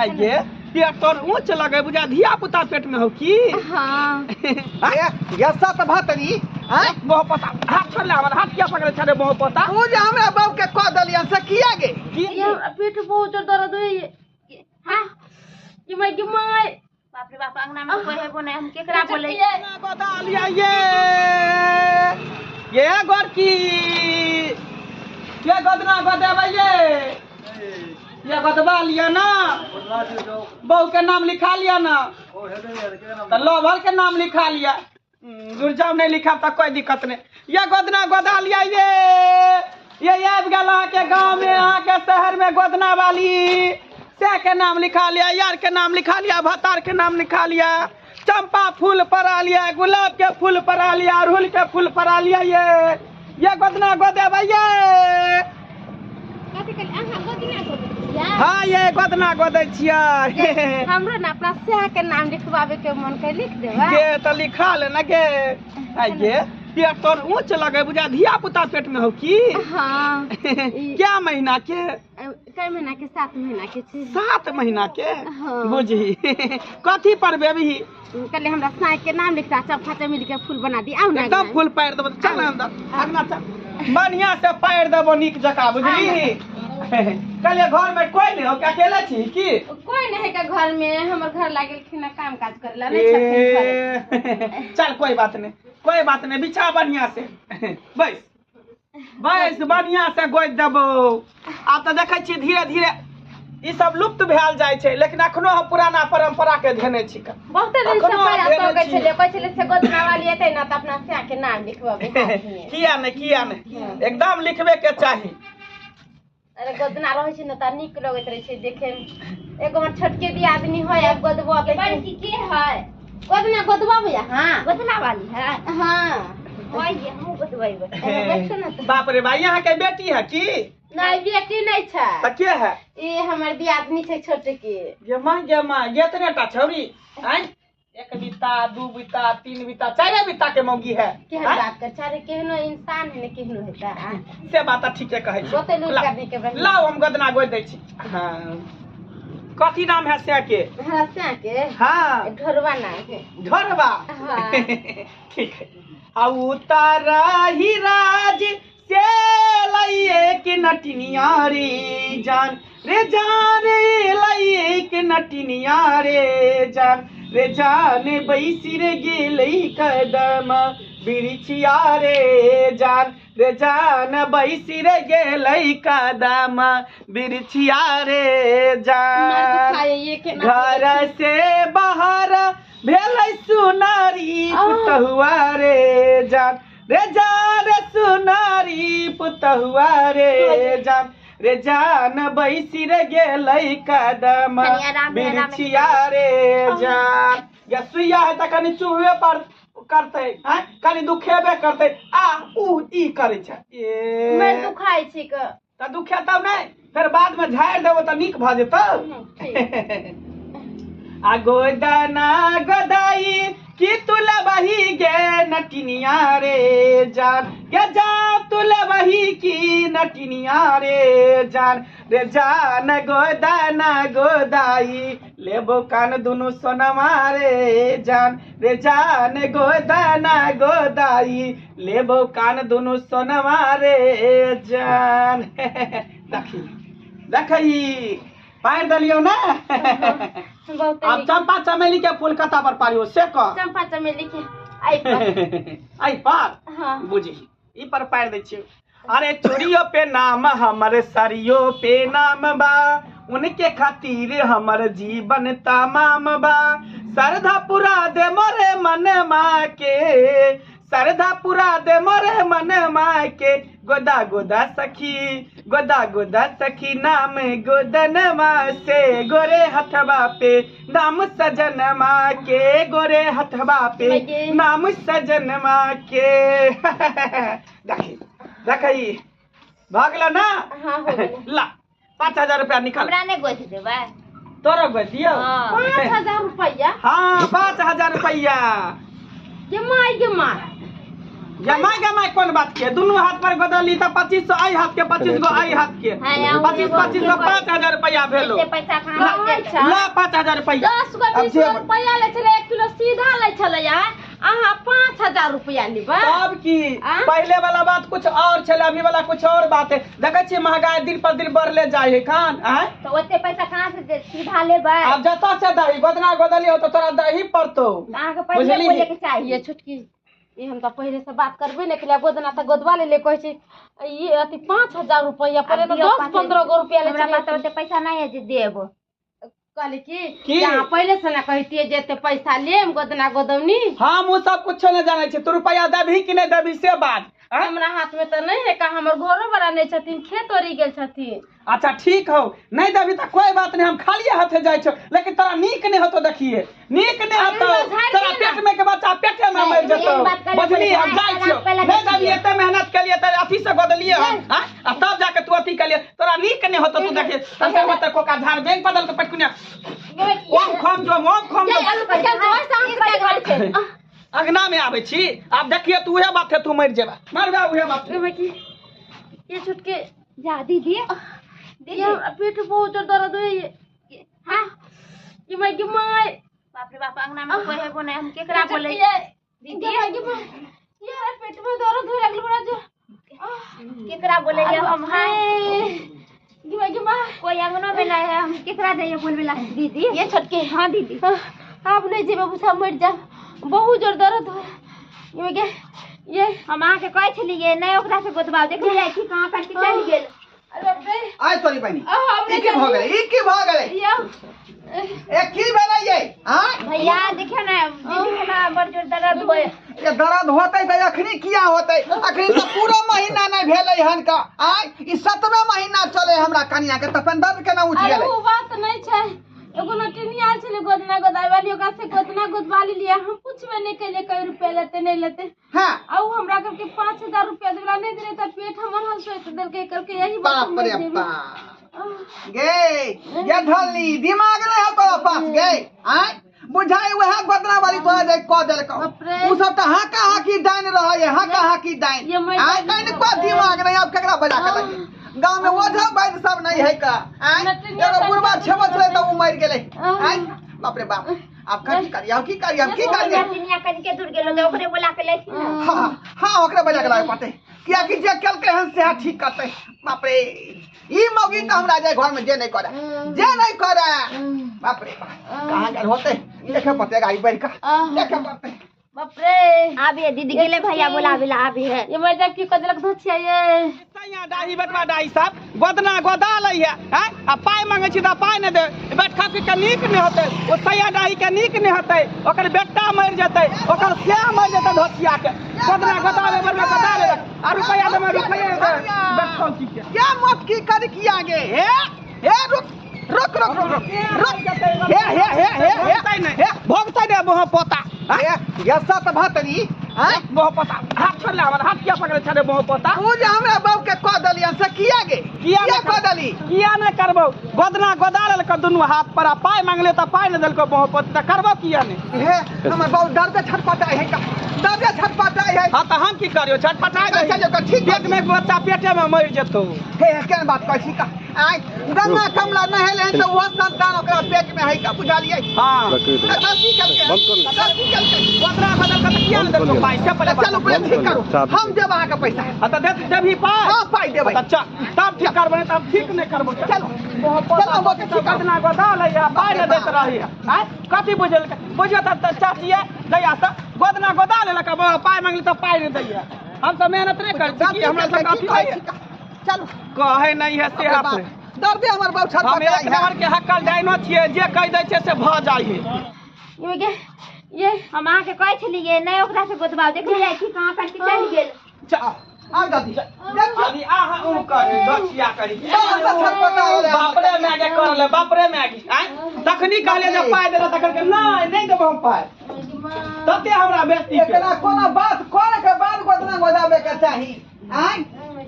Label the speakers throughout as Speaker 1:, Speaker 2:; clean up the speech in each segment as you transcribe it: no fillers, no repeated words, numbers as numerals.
Speaker 1: आइए पेट तोर ऊंच लगे बुझा धिया पुता पेट में हो की
Speaker 2: हां
Speaker 1: गैसा त भातरी हां मोह पता हाथ छोड़ ले हमर हाथ क्या पकड़े छरे मोह पता तू जे हमरा बाप के कह दलिया से किया गे
Speaker 2: ये पेट बहुत दर्द है हां कि मैं बाप रे बाप अंगना में कोई है बोने हम केकरा बोले
Speaker 1: बता लिया ये गोरकी ये गदना गदेबे ये गदबा लिया ना बहू के नाम लिखा लिया ना तो लोभर के नाम लिखा लिया गुरजाव नहीं लिखा तो कोई दिक्कत नहीं ये गोदना गोदा लिया ये आबि गेल के गाँव में अहाँ के शहर में गोदना वाली से के नाम लिखा लिया यार के नाम लिखा लिया भतार के नाम लिखा लिया चंपा फूल परा लिया गुलाब के फूल परा लिया अड़हुल के फूल परा लिया ये गोदना गोदे भैया हाँ ये गोदना गोदे छियै
Speaker 2: हमरो ना अपना से के नाम लिखवावे के मन के लिख देबा
Speaker 1: गे तो लिखा ले ना गे आइए पेट तोर ऊंच लगे बुझा धिया पुता पेट में हो की
Speaker 2: हां
Speaker 1: क्या महीना के
Speaker 2: कै महीना के 7 महीना के छै
Speaker 1: 7 महीना के
Speaker 2: हाँ।
Speaker 1: बुझी कथी पर बेबी
Speaker 2: कल हमरा साई के नाम लिखता सब खाते मिल के फूल बना दी आओ ना
Speaker 1: एकदम फूल पैर देबो चल अंदर अंगना चल बढ़िया से पैर देबो नीक जका बुझली कल घर में कोई नहीं हो क्या अकेले छी की
Speaker 2: कोई नहीं है का घर में हमर घर लागल खिना काम काज करला नहीं छथिन
Speaker 1: चल कोई बात नहीं बिछा बढ़िया से बैस बढ़िया से गोद देबो आब तो देखे छी धीरे धीरे ई सब लुप्त भेल जाय छै लेकिन अखनो हम पुराना परंपरा के धेने छी
Speaker 2: बहुत दिन से पड़ा तो कहै छले से गोदना वाली एतै ना त अपना से के नाम लिखवाबे
Speaker 1: किया नहीं एकदम लिखबे के चाही
Speaker 2: अरे गोदना रहे छै न त नीक लगैत रहे छै देखे एगो हमर छोटके दी आदमी है अब गोदबा के है गोदना गोदबा भैया हां गोदना वाली है हां ओए हम गोदबेबै
Speaker 1: बाप रे भाई यहाँ के बेटी है की
Speaker 2: नहीं बेटी नहीं छै
Speaker 1: त के है
Speaker 2: ई हमर दी आदमी छै छोटे के
Speaker 1: गे मां एतने टा छौरी हैं 1 बिता 2 बिता 3 बिता 4 बिता के मौगी है
Speaker 2: के बात कर चारे केहनो इंसान है ने केहनो हेता
Speaker 1: से बात ठीके कहै छी
Speaker 2: गोते लूट कर दी के
Speaker 1: लाओ हम गदना गोद दै छी हां कथी नाम है से के
Speaker 2: हां से के
Speaker 1: हां
Speaker 2: ढोरवा नाम है
Speaker 1: ढोरवा
Speaker 2: हां
Speaker 1: ठीक है आ उतारा ही राज से लइए के नटनिया रे जान लइए के नटनिया रे जान बैसी रे गेलै कदम बिरिछिया रे जान बैसी रे गेलै कदम बिरिछिया रे जान घर से बाहर भेलै सुनारी पुतहुआ रे जान सुनारी पुतहुआ रे जान बैसी रे गेलै कदम बिरिछिया रे जान या सुइया है त कनी चूहे पर करते हैं कनी दुखेबे करते आ उ ई करे छै
Speaker 2: मैं दुखाई छी क
Speaker 1: त दुखे तब नहीं फिर बाद में झाड़ देबो त नीक भ जेतौ आ गोदना गोदाई कि तुला बही गे नटनिया रे जान के जा तुला बही की नटनिया रे जान गोदना गोदाई लेबो कान दुनु सोनमा रे जान गोदना गोदाई लेबो कान दुनु सोनमा रे जान देखी पार दलियो ना अब चंपा चमेली के फूल कता पर पारियो से कह
Speaker 2: चंपा चमेली के आई
Speaker 1: पार
Speaker 2: हां
Speaker 1: बुझी ई पर पार दै छियो अरे चोरियो पे नाम हमर सरियो पे नाम बा उनके खातिर हमर जीवन तमाम बा श्रद्धा पूरा दे मोरे मन माँ के श्रद्धा पूरा दे मोरे मन माँ के गोदा गोदा सखी नाम गोदन माँ से गोरे हथवा पे नाम सजन माँ के गोरे हथवा पे नाम सजन माँ के देखी भागला ना ला 5000 रुपया निकाल
Speaker 2: हमरा ने गोद देबा
Speaker 1: तोरा गोद दियो
Speaker 2: 5000 रुपया
Speaker 1: हां 5000 रुपया
Speaker 2: के माय
Speaker 1: जमाई कौन बात के दोनों हाथ पर गदली तो 2500 आई हाथ के 25 गो आई हाथ के 25 गो 5000 रुपया भेलो
Speaker 2: पैसा कहां
Speaker 1: ला 5000 रुपया
Speaker 2: 10 गो 20 रुपया ले चले 1 किलो सीधा ले चले यार अहाँ 5000 रुपया लेबा
Speaker 1: तब की पहले वाला बात कुछ और छले अभी वाला कुछ और बात है देखे छी महंगाई दिन पर दिन बढ़ले जाए है खान हैं
Speaker 2: तो ओते पैसा कहां से दे सीधा लेबा
Speaker 1: अब जता से दही गोदना गोदली हो तो तोरा दही पड़तो
Speaker 2: कहां के पहले बोले के चाहिए छुटकी ये हम तो पहले से बात करबे ने के गोदना त गोदवा ले कह छी ये अति 5000 रुपया पहले तो 10-15 गो रुपया ले हमरा पास ओते पैसा नहीं है जे देब कहले कि यहाँ पहले से ना कहतिए जेते पैसा लेम गोदना गोदवनी
Speaker 1: हम वो सब कुछ नहीं जाने छी तू रुपया देबी कि नहीं देबी से बात
Speaker 2: हमरा हाथ में तो नहीं है का हमर घरो बड़ा नहीं छथिन खेत ओरी गेल छथिन
Speaker 1: अच्छा ठीक हो नहीं देबी तो कोई बात नहीं हम खाली हाथे जाय छो लेकिन तोरा नीक नहीं होतो देखिए नीक नहीं होतो तोरा पेट में के बच्चा पेटे में मर जतो बुझली हम जाय छो नहीं देबी एते मेहनत के लिए त ऑफिस से गोदलिए हम हां अब तब जाके तू अथी के लिए तोरा नीक नहीं होतो तू देखिए अंदर मत कोका झाड़ बैंक बदल के पटकुनिया ओम खम जो अगना में आवे छी अब देखिए तू उहे बात है तू मर जेबा मरबा उहे बात
Speaker 2: ये छुटके जा दीदी दीदी पेट बहुत दर्द है हां कि मैं बाप रे बाप अंगना में कोई है बोने हम केकरा बोले दीदी यार पेट में दर्द हो लागल बड़ा जो केकरा बोले हम हां कोई अंगना में नहीं है हम केकरा जाइए बोलबेला दीदी ये छटके हां दीदी आप नहीं जेबे बुझा मर जा बहुत जोर दर्द हो ये हम आके कहै छलिए नहीं ओकरा से गोदबाव देखै जाय कि कहां काट के चल गेल अरे बे
Speaker 3: आय तोरी बनी ई की भ गेलै ए की भेलै ये हां
Speaker 2: भैया देखियो ना दीदी ना बड़ जोर दर्द होय
Speaker 3: ये दर्द होतै त अखनी किया होतै अखनी तो पूरा महीना नहीं भेलै हन का आय ई 7वां महीना चले हमरा कनिया के तखन दर्द केना उठ गेलै
Speaker 2: अरे वो बात नहीं छै एगो नटनिया छले गोदना गोदाई वाली ओकरा से गोदना गोदवाली लिया हम पूछबे नहीं केले कई रुपया लेते नहीं लेते
Speaker 3: हां
Speaker 2: आ हमरा करके 5000 रुपया देला नहीं देले त पेट हमर हंसोइत देलके करके यही
Speaker 3: बाप रे बाप गे ये ढलनी दिमाग नहीं है तोरा पास गे आय बुझाई वह गोदना वाली तोरा दे क देलको उ सब त हाका हाकी डाइन रहै हाका हाकी डाइन आय कहीं को दिमाग नहीं अब केकरा बजा के लगे गांव में ओझा वैद्य सब नहीं है का एगो बुढ़वा छेबो छले त उ मर गेलै आय बाप रे बाप आप की करिया दुनिया कन के दूर गेलो त ओकरे बोला के लेथि ना हां ओकरे बोला के लाए पते किया कि जे केलके हन से ठीक करते बाप रे ई मौगी त हमरा जे घर में जे नहीं करे बाप रे कहां गेल होते देखे पते गाड़ी बैठ का देखे पते
Speaker 2: बाप रे आबे दीदी गेले भैया बोलावेला आबे है ये मैं जब की कदलक धोछिया ये
Speaker 1: सैया दाही बटवा दाही साहब गोदना गोदा लइया हैं आ पाई मांगे छी त पाई न दे बैठा के नीक नहीं होते ओ सैया दाही के नीक नहीं होते ओकर बेटा मर जते ओकर से मर जते धोछिया के गोदना गोदावे बरवा गोदावे आ रुपया दे रुपया दे बैठो की
Speaker 3: क्या मत की कर किया गे हे रुक हे
Speaker 1: भोगता दे मोह पोता
Speaker 3: ये सत भतरी हैं
Speaker 1: मोह पोता हाथ छोड़ ले हमर हाथ किया पकड़े छे मोह पोता
Speaker 3: तू जे हमरा बाप के क दलिया से किया गे किया क दली
Speaker 1: किया न करबो गोदना गोदाल के दुनु हाथ पर पाई मांगले त पाई न देलको मोह पोता करबो किया ने
Speaker 3: हे हमर बाप डर के छटपटाई है का डर के छटपटाई है
Speaker 1: हां त हम की करियो छटपटाई गए ठीक पेट में बच्चा पेटे में मर जतो
Speaker 3: हे केन बात कहै छी का आय गन्ना कमला नहेले तो वो संतान ओकरा पेट में है का बुझा लिए
Speaker 1: हां
Speaker 3: गलती करके बंद कर
Speaker 1: गोदना बदल के किया न देलको पाई से पहले
Speaker 3: चलो पहले ठीक करो हम देब आहा के पैसा
Speaker 1: हां त देबी पाई
Speaker 3: हां पाई देबै
Speaker 1: अच्छा तब ठीक करबे तब ठीक नहीं करबो
Speaker 3: चलो
Speaker 1: चलो वो के गोदना गोदाल या पाई न देत रही है कथि बुझल त चाचिए दैया त गोदना गोदाल लका पाई मांगली त पाई न दैया हम सब मेहनत नहीं करती कि हमरा सब काफी है
Speaker 3: चलो
Speaker 1: कहे नहीं है से आप
Speaker 3: दर्द हमर बाप छट
Speaker 1: हम एक नंबर के हक्कल डाइनो छिए जे कह दै छै से भ जाइ है
Speaker 2: ये हम आ के कहै छलिए नहीं ओकरा से गोदबाव देखै जाय कि कहां काट के चल गेल
Speaker 3: चल आ दादी
Speaker 1: दादी आहा उ कर दसिया करी बाप रे मैगे कर ले बाप रे मैगी आय तखनी कहले जे पाई देला तखन के नहीं देबो हम पाई तते हमरा बेइज्जती
Speaker 3: एकरा कोनो बात करे के बाद गोदना गोदावे के चाही आय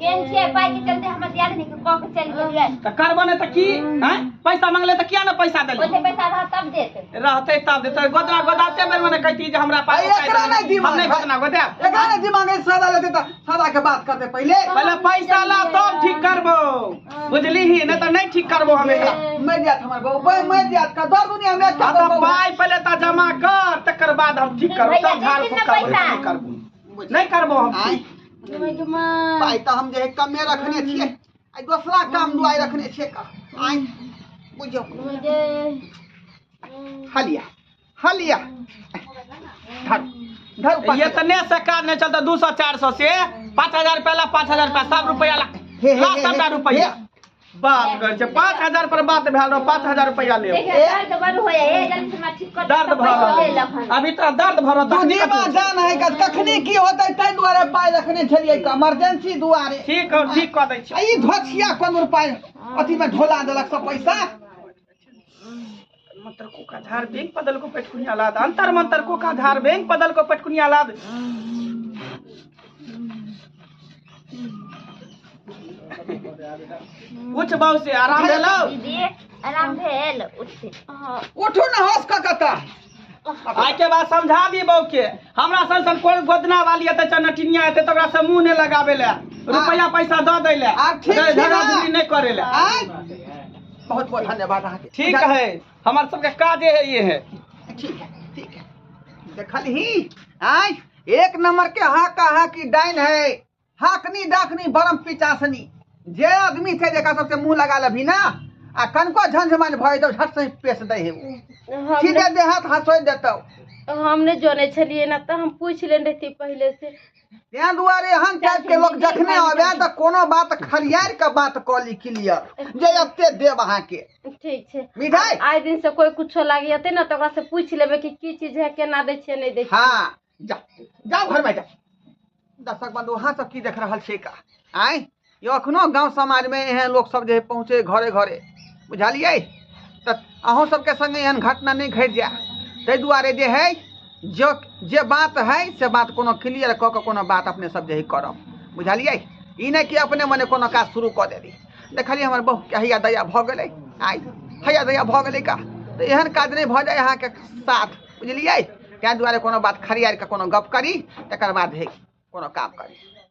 Speaker 2: केन छे पाई के चलते हमर दियाद नहीं कह के चल गेलिए
Speaker 1: त करबो ने त की हैं पैसा मांगले त किया ना पैसा देले
Speaker 2: ओते पैसा रहा तब देते
Speaker 1: रहते तब देते गोदना गोदाते बेर में कहती जे हमरा पास
Speaker 3: एकरा नहीं दिमाग
Speaker 1: हम नहीं गोदना गोदे
Speaker 3: एकरा नहीं दिमाग है सादा लेते त सादा के बात करते पहले
Speaker 1: पैसा ला तब ठीक करबो बुझली ही नहीं त नहीं ठीक करबो हमें
Speaker 3: मैं दिया हमर बहू मैं दिया का दर दुनिया में क्या
Speaker 1: तो पाई पहले त जमा कर तकर बाद हम ठीक करब तब झाड़ फूक करबो नहीं करबो हम
Speaker 3: पाई त हम जे कमे रखने छिए आई दूसरा काम दुआई रखने छिए का आई बुझो हलिया धर
Speaker 1: ये तने से काज नहीं चलता 200 400 से 5000 रुपया ला 5000 रुपया सब रुपया ला सबटा रुपया बात कर छे 5000 पर बात भेल 5000 रुपया ले
Speaker 2: दर्द बड़ होया ए जल्दी से ठीक कर
Speaker 1: दर्द भरल अभी तो दर्द भरल
Speaker 3: तुझे बात जान है का कखनी की होतै तै दुआरे पाई रखने छलिए का इमरजेंसी दुआरे
Speaker 1: ठीक कर दै छी
Speaker 3: ई धोछिया कोन रुपया अथी में ढोला देलक सब पैसा
Speaker 1: मंत्र को का झार बैंक बदल को पेटकुनिया लाद अंतर मंत्र को का झार बैंक बदल को पेटकुनिया लाद उठ बहु से आराम भेलो
Speaker 2: दीदी आराम भेल
Speaker 3: उठो न हंस का कता
Speaker 1: आई के बाद समझा दी बहु के हमरा सन कोई गोदना वाली है त नटिनिया है तकरा से मुंह ने लगाबे ले रुपया पैसा द दे ले झगड़ा नहीं करे ले
Speaker 3: बहुत बहुत धन्यवाद आके
Speaker 1: ठीक है हमार सबके काजे है ये है
Speaker 3: ठीक है देखल ही आई एक नंबर के हा की डाइन है हाकनी डाकनी बरम पिचासनी जे आदमी थे जेका सबसे मुंह लगा लभी ना आ कनको झंझमान भय दो झट से पेश दे है सीधे देहात हंसोय देतो
Speaker 2: हमने जोने छलिए ना तो हम पूछ ले रहती पहले से
Speaker 3: यहाँ दुआरे हम टाइप के लोग जखने आवे त कोनो बात खरियार का बात कॉली क्लियर जे अत्ते देव अहाँ के
Speaker 2: ठीक छे
Speaker 3: मिठाई
Speaker 2: आइ दिन से कोई कुछो लागी हते ना तो ओकरा से पूछ लेबे कि की चीज है केना दै छे नहीं दै छे
Speaker 3: हां जाओ घर में जा दर्शक बंधु वहाँ सब की देख रहा छे का आय यो अखनो गांव समाज में एहन लोग सब जे पहुंचे घरे घरे बुझलिए त अहों सबके संगे एहन घटना नहीं घट जा तै दुआरे जे है जो जे बात है से बात कोनो क्लियर क के कोनो बात अपने सब जे करब बुझलिए ई नहीं कि अपने मने कोनो काज शुरू क देली देखलिए हमर बहु के हैया दया भ गेलै आय हैया दया भ गेलै का तो एहन काज नहीं भ जाए अहाँ के साथ बुझलिए क्या दुआरे कोनो बात खरियार के कोनो गप करी तकर बाद है कोनो काम करी।